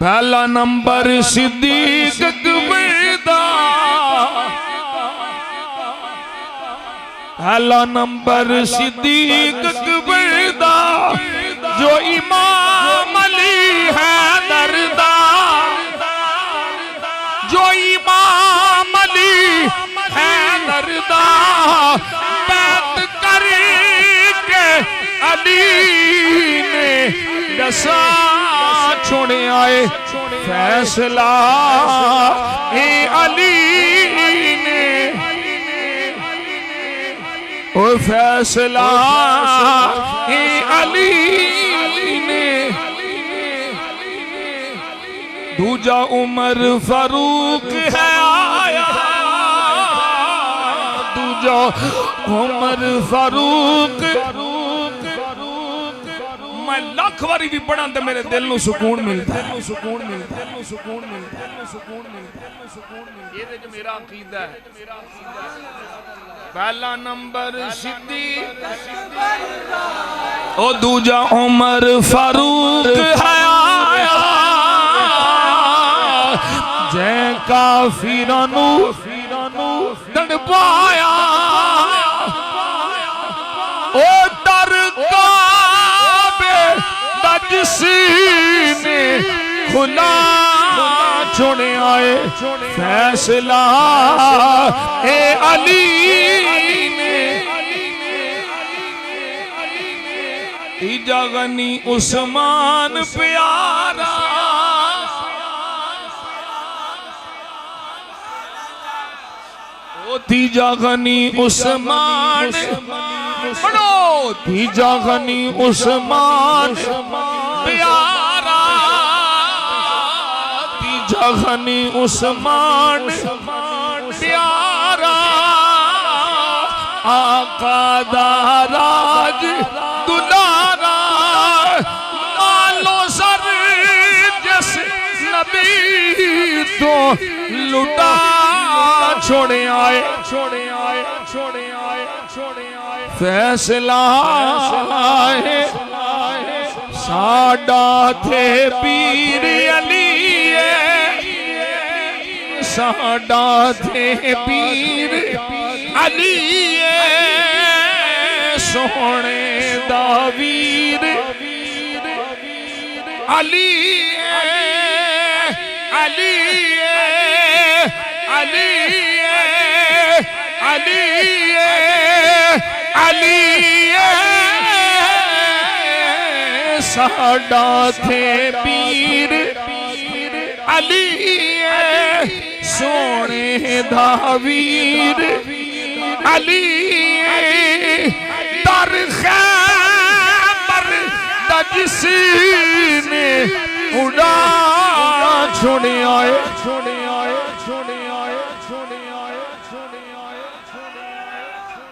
پہلا نمبر صدیق اکبر دا، پہلا نمبر صدیق اکبر دا، جو امام علی حیدر دا، جو امام علی حیدر دا، بیعت کر کے علی نے دسا چھوڑے آئے، فیصلہ اے علی نے، او فیصلہ اے علی نے، دوجا عمر فاروق ہے آیا، دوجا عمر فاروق، میں لاکھ واری بھی پڑھاں تے میرے دل نو سکون ملتا ہے، یہ جو میرا عقیدہ ہے۔ پہلا نمبر صدیق او دوجا عمر فاروق ہے آیا، جے کافرانو دڑ پایا، او در جسی نے کھلا چھوڑے آئے، فیصلہ اے علی نے، تیجا غنی عثمان پیارا، او تیجا غنی عثمان پڑھو، تیجا غنی عثمان پیارا، تیجا غنی عثمان پیارا، آقا دا راج دلارا، مالو سر جس نبی تو لٹا چھوڑے آئے، فیصلہ ہے ساڈا تھے پیر علی، ساڈا تھے پیر علی، سونے دا ویر علی، علی علی علی علی، ساڈا تھے پیر علی، سونے دا ویر علی، در خیبر دا جسی نے اڑا چھوڑے آئے،